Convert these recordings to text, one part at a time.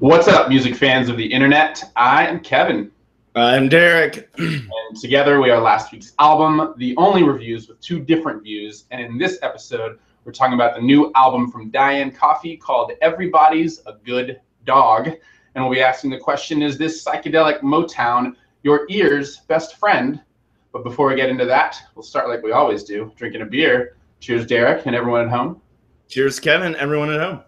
What's up, music fans of the internet? I am Kevin. I'm Derek. And together we are last week's album, The Only Reviews with Two Different Views. And in this episode, we're talking about the new album from Diane Coffee called Everybody's a Good Dog. And we'll be asking the question, is this psychedelic Motown your ear's best friend? But before we get into that, we'll start like we always do, drinking a beer. Cheers, Derek, and everyone at home. Cheers, Kevin, everyone at home.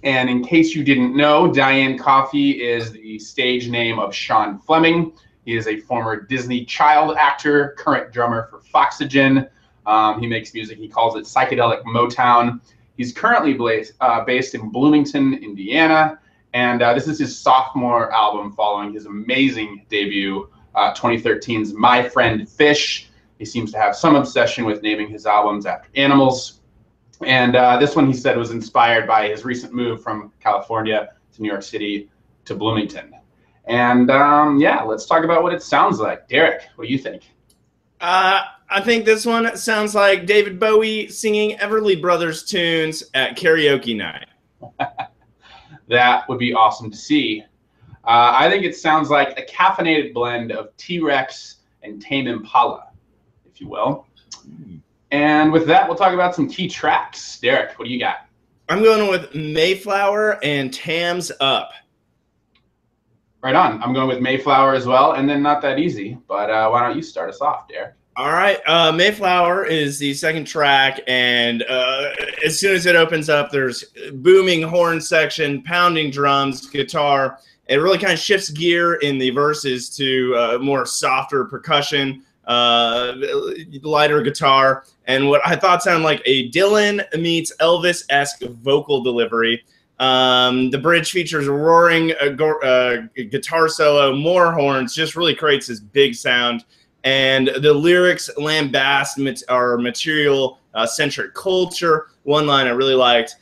And in case you didn't know, Diane Coffee is the stage name of Sean Fleming. He is a former Disney child actor, current drummer for Foxygen. He makes music, he calls it psychedelic Motown. He's currently based in Bloomington, Indiana. And this is his sophomore album following his amazing debut, 2013's My Friend Fish. He seems to have some obsession with naming his albums after animals. And this one, he said, was inspired by his recent move from California to New York City to Bloomington. And yeah, let's talk about what it sounds like. Derek, what do you think? I think this one sounds like David Bowie singing Everly Brothers tunes at karaoke night. That would be awesome to see. I think it sounds like a caffeinated blend of T-Rex and Tame Impala, if you will. And with that, we'll talk about some key tracks. Derek, what do you got? I'm going with Mayflower and Tams Up. Right on. I'm going with Mayflower as well, and then Not That Easy. But why don't you start us off, Derek? All right. Mayflower is the second track, and as soon as it opens up, there's booming horn section, pounding drums, guitar. It really kind of shifts gear in the verses to more softer percussion, lighter guitar, and what I thought sounded like a Dylan meets Elvis-esque vocal delivery. The bridge features a roaring guitar solo, more horns, just really creates this big sound. And the lyrics lambast our material-centric culture. One line I really liked,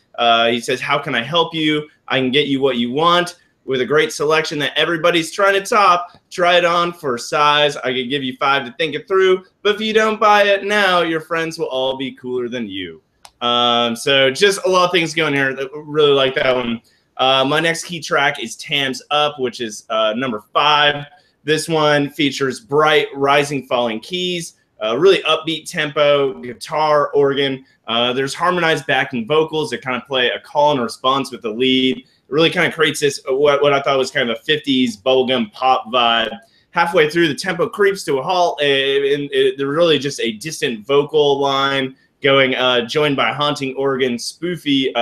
he says, "How can I help you? I can get you what you want. With a great selection that everybody's trying to top, try it on for size. I could give you 5 to think it through, but if you don't buy it now, your friends will all be cooler than you." So just a lot of things going here. Really like that one. My next key track is Tams Up, which is number 5. This one features bright, rising, falling keys, really upbeat tempo, guitar, organ. There's harmonized backing vocals that kind of play a call and response with the lead. It really kind of creates this, what I thought was kind of a 50s bubblegum pop vibe. Halfway through, the tempo creeps to a halt, and there's really just a distant vocal line going, joined by haunting organ, spooky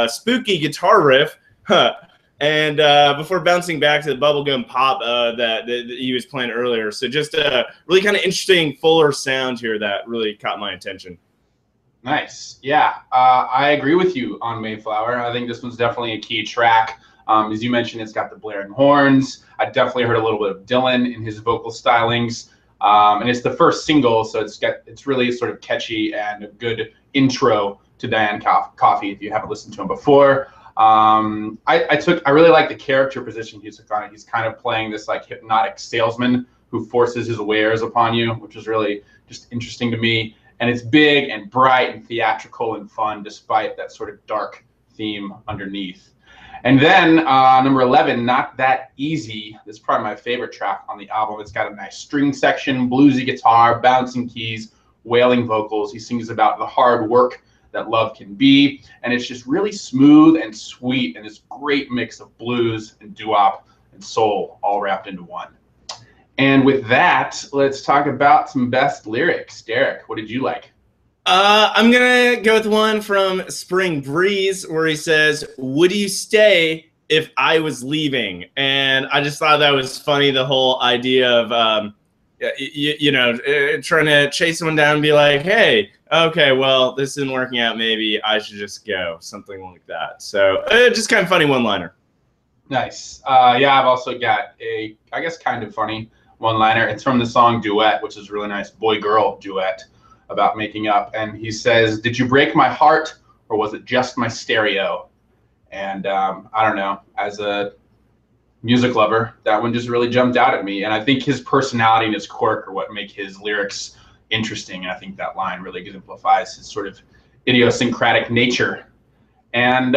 guitar riff. And before bouncing back to the bubblegum pop that he was playing earlier. So just a really kind of interesting, fuller sound here that really caught my attention. Nice. Yeah, I agree with you on Mayflower. I think this one's definitely a key track. As you mentioned, it's got the blaring horns. I definitely heard a little bit of Dylan in his vocal stylings. And it's the first single, so it's really sort of catchy and a good intro to Diane Coffee if you haven't listened to him before. I really like the character position he took on it. He's kind of playing this like hypnotic salesman who forces his wares upon you, which is really just interesting to me. And it's big and bright and theatrical and fun, despite that sort of dark theme underneath. And then number 11, Not That Easy. This is probably my favorite track on the album. It's got a nice string section, bluesy guitar, bouncing keys, wailing vocals. He sings about the hard work that love can be, and it's just really smooth and sweet, and this great mix of blues and doo-wop and soul all wrapped into one. And with that, let's talk about some best lyrics. Derek, what did you like? I'm gonna go with one from Spring Breeze where he says, "Would you stay if I was leaving?" And I just thought that was funny, the whole idea of trying to chase someone down and be like, "Hey, okay, well, this isn't working out. Maybe I should just go," something like that. So just kind of funny one-liner. Nice. Yeah, I've also got a, I guess, kind of funny one-liner. It's from the song Duet, which is a really nice boy-girl duet about making up. And he says, "Did you break my heart, or was it just my stereo?" And I don't know, as a music lover, that one just really jumped out at me. And I think his personality and his quirk are what make his lyrics interesting. And I think that line really exemplifies his sort of idiosyncratic nature. And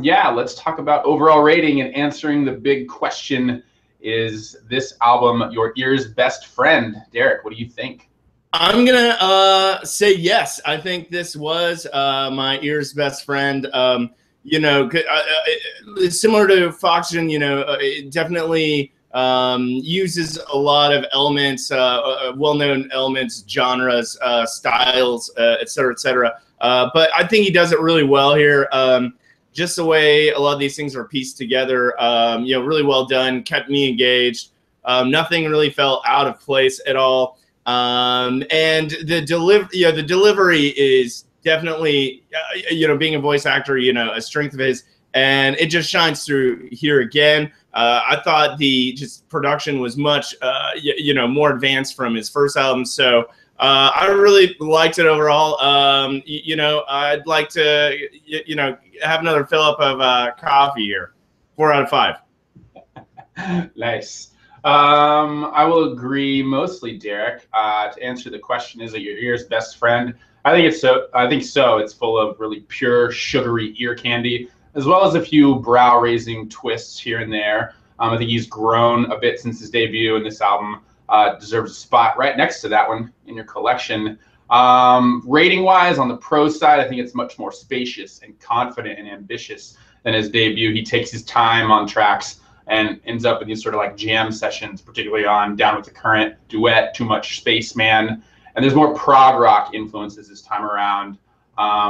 yeah, let's talk about overall rating and answering the big question: is this album your ear's best friend? Derek, what do you think? I'm gonna say yes. I think this was my ear's best friend. Similar to Foxygen, it definitely uses a lot of elements, well-known elements, genres, styles, et cetera, et cetera. But I think he does it really well here. Just the way a lot of these things are pieced together, really well done, kept me engaged. Nothing really felt out of place at all. And the delivery is definitely, being a voice actor, a strength of his, and it just shines through here again. I thought the production was much, more advanced from his first album. So I really liked it overall. I'd like to, have another fill up of coffee here. 4 out of 5. Nice. I will agree mostly, Derek. To answer the question, is it your ear's best friend? I think it's so. I think so. It's full of really pure, sugary ear candy, as well as a few brow-raising twists here and there. I think he's grown a bit since his debut, and this album deserves a spot right next to that one in your collection. Rating-wise, on the pro side, I think it's much more spacious and confident and ambitious than his debut. He takes his time on tracks and ends up in these sort of like jam sessions, particularly on Down with the Current, Duet, Too Much Spaceman. And there's more prog rock influences this time around,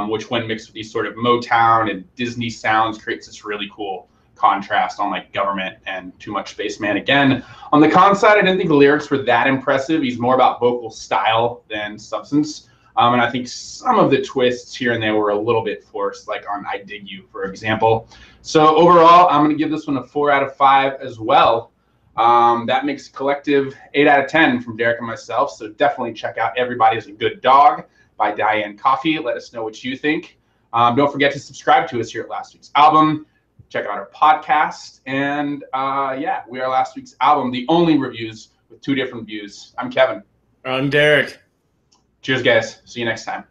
which when mixed with these sort of Motown and Disney sounds creates this really cool contrast on like Government and Too Much Spaceman again. On the con side, I didn't think the lyrics were that impressive. He's more about vocal style than substance. And I think some of the twists here and there were a little bit forced, like on I Dig You, for example. So overall, I'm going to give this one a 4 out of 5 as well. That makes a collective 8 out of 10 from Derek and myself. So definitely check out Everybody's a Good Dog by Diane Coffee. Let us know what you think. Don't forget to subscribe to us here at Last Week's Album. Check out our podcast. And yeah, we are Last Week's Album, the only reviews with 2 different views. I'm Kevin. I'm Derek. Cheers, guys. See you next time.